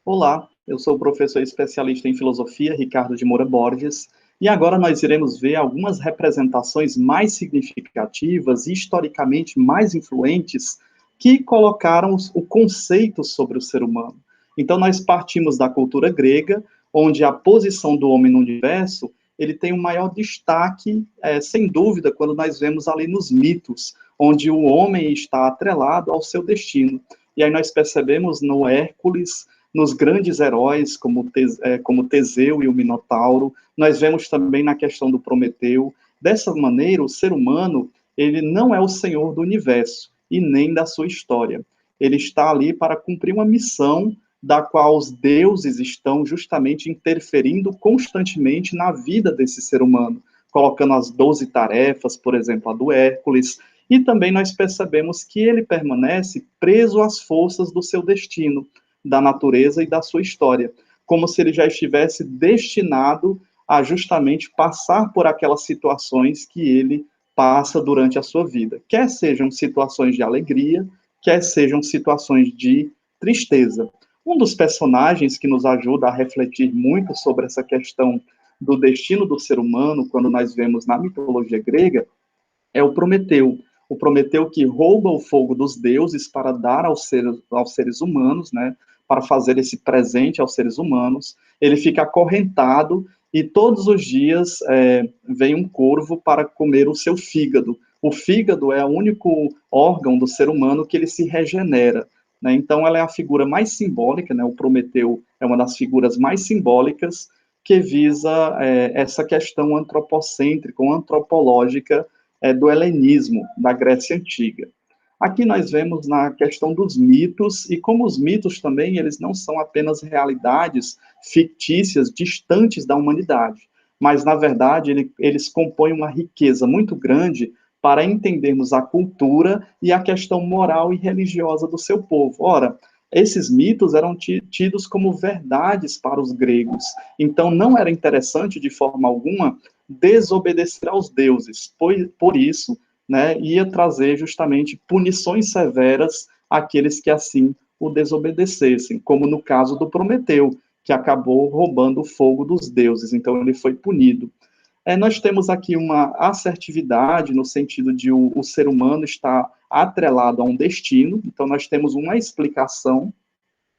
Olá, eu sou o professor especialista em filosofia, Ricardo de Moura Borges, e agora nós iremos ver algumas representações mais significativas e historicamente mais influentes que colocaram o conceito sobre o ser humano. Então, nós partimos da cultura grega, onde a posição do homem no universo ele tem um maior destaque, sem dúvida, quando nós vemos ali nos mitos, onde o homem está atrelado ao seu destino. E aí nós percebemos no Hércules, nos grandes heróis, como Teseu e o Minotauro, nós vemos também na questão do Prometeu. Dessa maneira, o ser humano, ele não é o senhor do universo, e nem da sua história. Ele está ali para cumprir uma missão da qual os deuses estão justamente interferindo constantemente na vida desse ser humano, colocando as 12 tarefas, por exemplo, a do Hércules, e também nós percebemos que ele permanece preso às forças do seu destino, da natureza e da sua história, como se ele já estivesse destinado a justamente passar por aquelas situações que ele passa durante a sua vida, quer sejam situações de alegria, quer sejam situações de tristeza. Um dos personagens que nos ajuda a refletir muito sobre essa questão do destino do ser humano, quando nós vemos na mitologia grega, é o Prometeu. O Prometeu que rouba o fogo dos deuses para dar aos seres humanos, né, para fazer esse presente aos seres humanos. Ele fica acorrentado e todos os dias vem um corvo para comer o seu fígado. O fígado é o único órgão do ser humano que ele se regenera. Né? Então, ela é a figura mais simbólica, né? O Prometeu é uma das figuras mais simbólicas que visa essa questão antropocêntrica, ou antropológica, do helenismo, da Grécia Antiga. Aqui nós vemos na questão dos mitos, e como os mitos também, eles não são apenas realidades fictícias, distantes da humanidade, mas, na verdade, eles compõem uma riqueza muito grande para entendermos a cultura e a questão moral e religiosa do seu povo. Ora, esses mitos eram tidos como verdades para os gregos, então não era interessante, de forma alguma, desobedecer aos deuses. Por isso, né, ia trazer justamente punições severas àqueles que assim o desobedecessem, como no caso do Prometeu, que acabou roubando o fogo dos deuses, então ele foi punido. Nós temos aqui uma assertividade no sentido de o ser humano estar atrelado a um destino, então nós temos uma explicação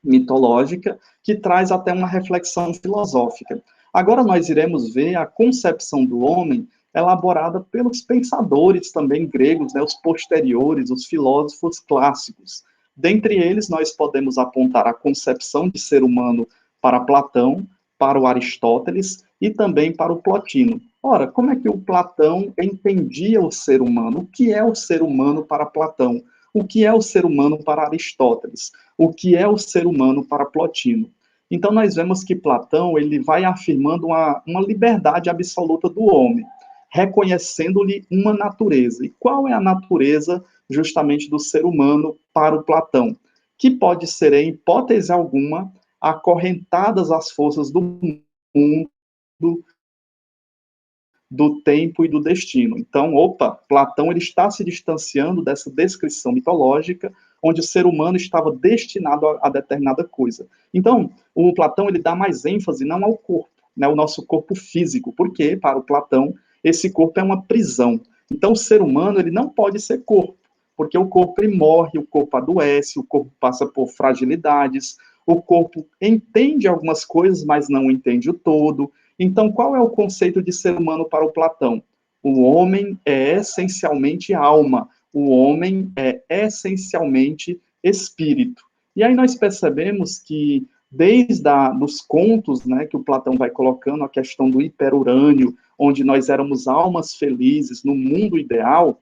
mitológica que traz até uma reflexão filosófica. Agora nós iremos ver a concepção do homem elaborada pelos pensadores também gregos, né, os posteriores, os filósofos clássicos. Dentre eles, nós podemos apontar a concepção de ser humano para Platão, para o Aristóteles e também para o Plotino. Ora, como é que o Platão entendia o ser humano? O que é o ser humano para Platão? O que é o ser humano para Aristóteles? O que é o ser humano para Plotino? Então, nós vemos que Platão ele vai afirmando uma liberdade absoluta do homem, reconhecendo-lhe uma natureza. E qual é a natureza justamente do ser humano para o Platão? Que pode ser, em hipótese alguma, acorrentadas às forças do mundo, do tempo e do destino. Então, Platão ele está se distanciando dessa descrição mitológica, onde o ser humano estava destinado a determinada coisa. Então, o Platão ele dá mais ênfase não ao corpo, né, o nosso corpo físico, porque para o Platão esse corpo é uma prisão. Então, o ser humano ele não pode ser corpo, porque o corpo ele morre, o corpo adoece, o corpo passa por fragilidades, o corpo entende algumas coisas, mas não entende o todo. Então, qual é o conceito de ser humano para o Platão? O homem é essencialmente alma, o homem é essencialmente espírito. E aí nós percebemos que, desde dos contos, né, que o Platão vai colocando, a questão do hiperurânio, onde nós éramos almas felizes no mundo ideal,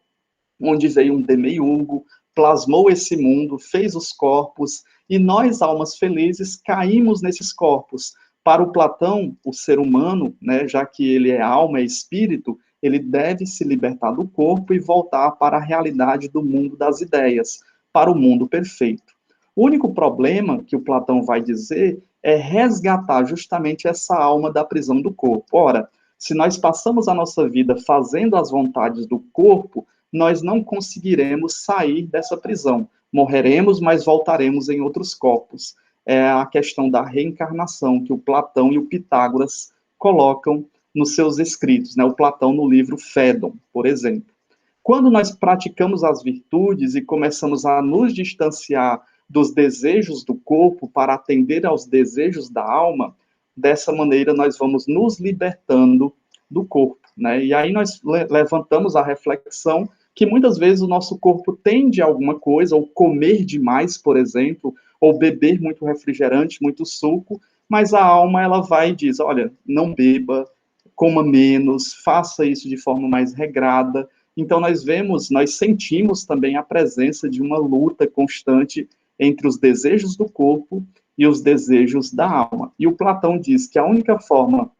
onde veio um demiurgo, plasmou esse mundo, fez os corpos, e nós, almas felizes, caímos nesses corpos. Para o Platão, o ser humano, né, já que ele é alma, é espírito, ele deve se libertar do corpo e voltar para a realidade do mundo das ideias, para o mundo perfeito. O único problema que o Platão vai dizer é resgatar justamente essa alma da prisão do corpo. Ora, se nós passamos a nossa vida fazendo as vontades do corpo, nós não conseguiremos sair dessa prisão. Morreremos, mas voltaremos em outros corpos. é a questão da reencarnação, que o Platão e o Pitágoras colocam nos seus escritos, né? O Platão no livro Fédon, por exemplo. Quando nós praticamos as virtudes e começamos a nos distanciar dos desejos do corpo para atender aos desejos da alma, dessa maneira nós vamos nos libertando do corpo, né? E aí nós levantamos a reflexão que muitas vezes o nosso corpo tende a alguma coisa, ou comer demais, por exemplo, ou beber muito refrigerante, muito suco, mas a alma ela vai e diz, olha, não beba, coma menos, faça isso de forma mais regrada. Então nós sentimos também a presença de uma luta constante entre os desejos do corpo e os desejos da alma. E o Platão diz que a única forma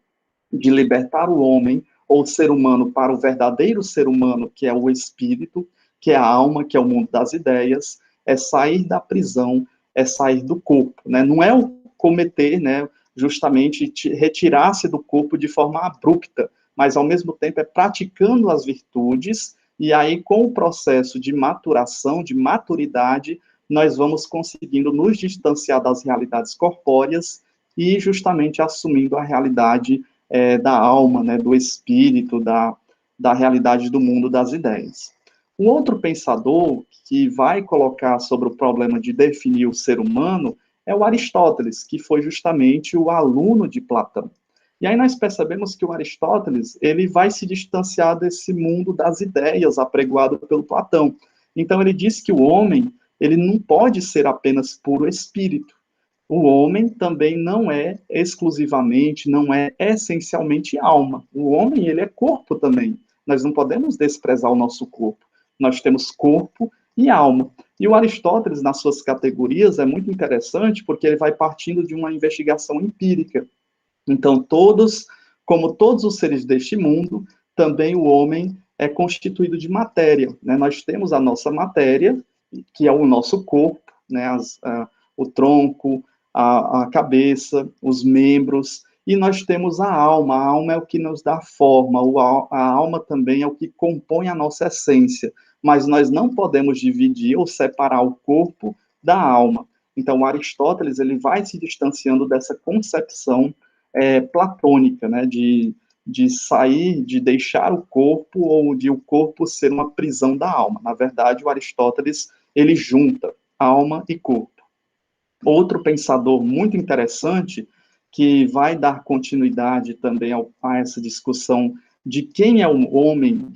de libertar o homem ou o ser humano para o verdadeiro ser humano, que é o espírito, que é a alma, que é o mundo das ideias, é sair da prisão, é sair do corpo, né? Não é o cometer, né, justamente retirar-se do corpo de forma abrupta, mas ao mesmo tempo é praticando as virtudes, e aí com o processo de maturação, de maturidade, nós vamos conseguindo nos distanciar das realidades corpóreas e justamente assumindo a realidade da alma, né, do espírito, da realidade do mundo das ideias. Um outro pensador que vai colocar sobre o problema de definir o ser humano é o Aristóteles, que foi justamente o aluno de Platão. E aí nós percebemos que o Aristóteles, ele vai se distanciar desse mundo das ideias apregoado pelo Platão. Então ele diz que o homem, ele não pode ser apenas puro espírito. O homem também não é exclusivamente, não é essencialmente alma. O homem, ele é corpo também. Nós não podemos desprezar o nosso corpo. Nós temos corpo e alma. E o Aristóteles, nas suas categorias, é muito interessante porque ele vai partindo de uma investigação empírica. Então, como todos os seres deste mundo, também o homem é constituído de matéria, né? Nós temos a nossa matéria, que é o nosso corpo, né? O tronco, a cabeça, os membros, e nós temos a alma. A alma é o que nos dá forma, a alma também é o que compõe a nossa essência, mas nós não podemos dividir ou separar o corpo da alma. Então, Aristóteles ele vai se distanciando dessa concepção platônica, né, de sair, de deixar o corpo, ou de o corpo ser uma prisão da alma. Na verdade, o Aristóteles, ele junta alma e corpo. Outro pensador muito interessante, que vai dar continuidade também a essa discussão de quem é o homem,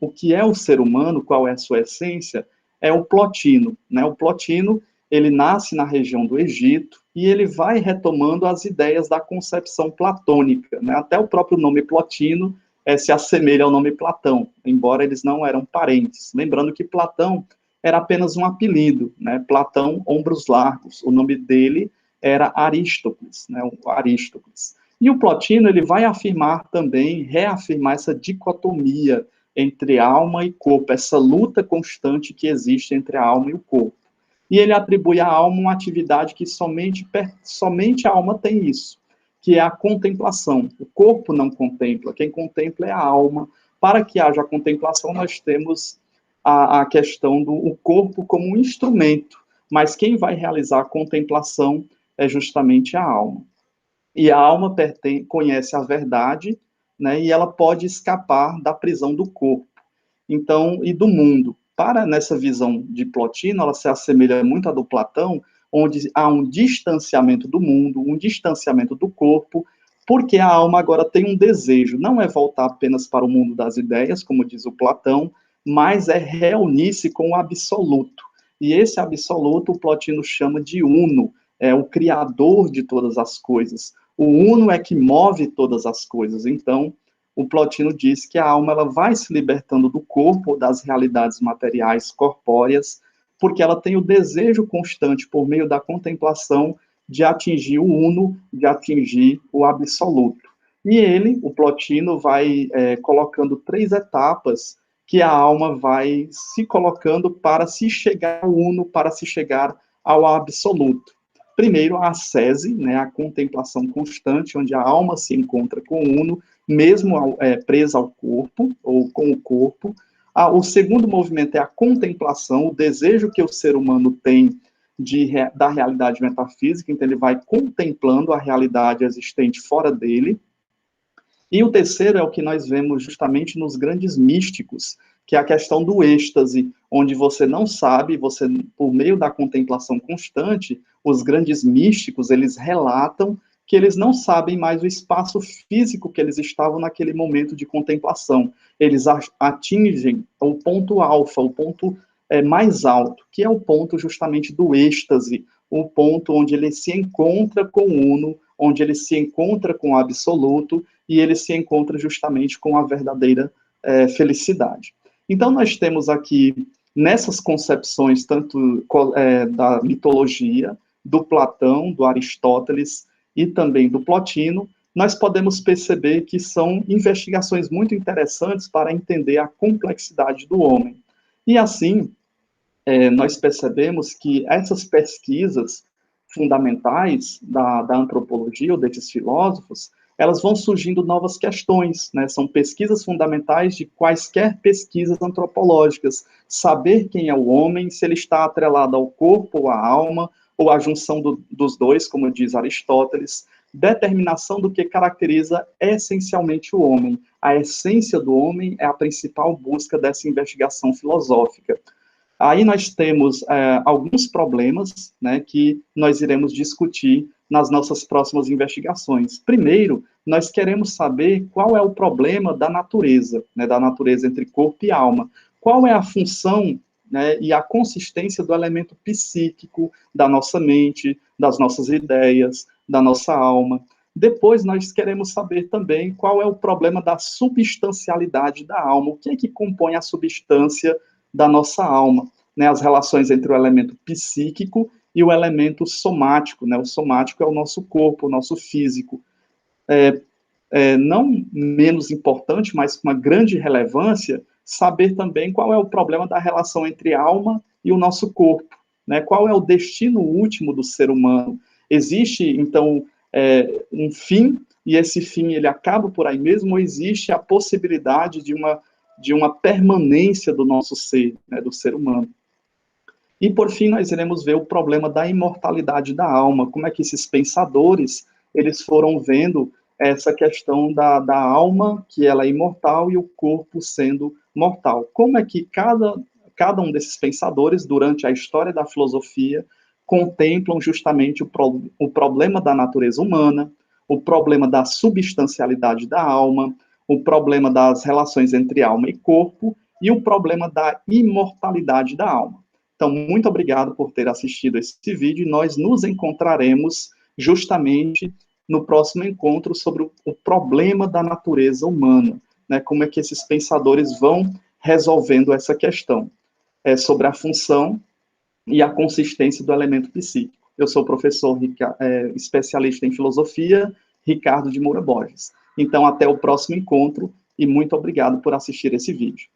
o que é o ser humano, qual é a sua essência, é o Plotino, né? O Plotino, ele nasce na região do Egito e ele vai retomando as ideias da concepção platônica, né? Até o próprio nome Plotino se assemelha ao nome Platão, embora eles não eram parentes. Lembrando que Platão era apenas um apelido, né? Platão, ombros largos. O nome dele era Arístocles, né? O Arístocles. E o Plotino, ele vai afirmar também, reafirmar essa dicotomia entre alma e corpo, essa luta constante que existe entre a alma e o corpo. E ele atribui à alma uma atividade que somente a alma tem isso, que é a contemplação. O corpo não contempla, quem contempla é a alma. Para que haja contemplação, nós temos a questão do corpo como um instrumento, mas quem vai realizar a contemplação é justamente a alma. E a alma conhece a verdade, né, e ela pode escapar da prisão do corpo, então, e do mundo. Nessa visão de Plotino, ela se assemelha muito à do Platão, onde há um distanciamento do mundo, um distanciamento do corpo, porque a alma agora tem um desejo, não é voltar apenas para o mundo das ideias, como diz o Platão, mas é reunir-se com o absoluto. E esse absoluto o Plotino chama de uno, é o criador de todas as coisas. O uno é que move todas as coisas. Então, o Plotino diz que a alma ela vai se libertando do corpo, das realidades materiais corpóreas, porque ela tem o desejo constante, por meio da contemplação, de atingir o uno, de atingir o absoluto. E ele, o Plotino, vai colocando 3 etapas que a alma vai se colocando para se chegar ao uno, para se chegar ao absoluto. Primeiro, a ascese, né, a contemplação constante, onde a alma se encontra com o uno, mesmo presa ao corpo, ou com o corpo. O segundo movimento é a contemplação, o desejo que o ser humano tem da realidade metafísica, então ele vai contemplando a realidade existente fora dele. E o terceiro é o que nós vemos justamente nos grandes místicos, que é a questão do êxtase, onde você não sabe, você, por meio da contemplação constante, os grandes místicos, eles relatam que eles não sabem mais o espaço físico que eles estavam naquele momento de contemplação. Eles atingem o ponto alfa, o ponto mais alto, que é o ponto justamente do êxtase, o ponto onde ele se encontra com o uno, onde ele se encontra com o absoluto, e ele se encontra justamente com a verdadeira felicidade. Então, nós temos aqui, nessas concepções, tanto da mitologia, do Platão, do Aristóteles e também do Plotino, nós podemos perceber que são investigações muito interessantes para entender a complexidade do homem. E assim, nós percebemos que essas pesquisas fundamentais da antropologia ou desses filósofos, elas vão surgindo novas questões, né? São pesquisas fundamentais de quaisquer pesquisas antropológicas. Saber quem é o homem, se ele está atrelado ao corpo ou à alma, ou à junção dos dois, como diz Aristóteles. Determinação do que caracteriza essencialmente o homem. A essência do homem é a principal busca dessa investigação filosófica. Aí nós temos alguns problemas, né, que nós iremos discutir nas nossas próximas investigações. Primeiro, nós queremos saber qual é o problema da natureza, né, da natureza entre corpo e alma. Qual é a função, né, e a consistência do elemento psíquico da nossa mente, das nossas ideias, da nossa alma. Depois, nós queremos saber também qual é o problema da substancialidade da alma. O que é que compõe a substância da nossa alma, né, as relações entre o elemento psíquico e o elemento somático, né, o somático é o nosso corpo, o nosso físico. Não menos importante, mas com uma grande relevância, saber também qual é o problema da relação entre a alma e o nosso corpo, né, qual é o destino último do ser humano. Existe, então, um fim, e esse fim ele acaba por aí mesmo, ou existe a possibilidade de uma permanência do nosso ser, né, do ser humano. E, por fim, nós iremos ver o problema da imortalidade da alma, como é que esses pensadores, eles foram vendo essa questão da alma, que ela é imortal, e o corpo sendo mortal. Como é que cada um desses pensadores, durante a história da filosofia, contemplam justamente o problema da natureza humana, o problema da substancialidade da alma, o problema das relações entre alma e corpo, e o problema da imortalidade da alma. Então, muito obrigado por ter assistido esse vídeo, e nós nos encontraremos justamente no próximo encontro sobre o problema da natureza humana, né? Como é que esses pensadores vão resolvendo essa questão, sobre a função e a consistência do elemento psíquico. Eu sou o professor especialista em filosofia, Ricardo de Moura Borges. Então, até o próximo encontro, e muito obrigado por assistir esse vídeo.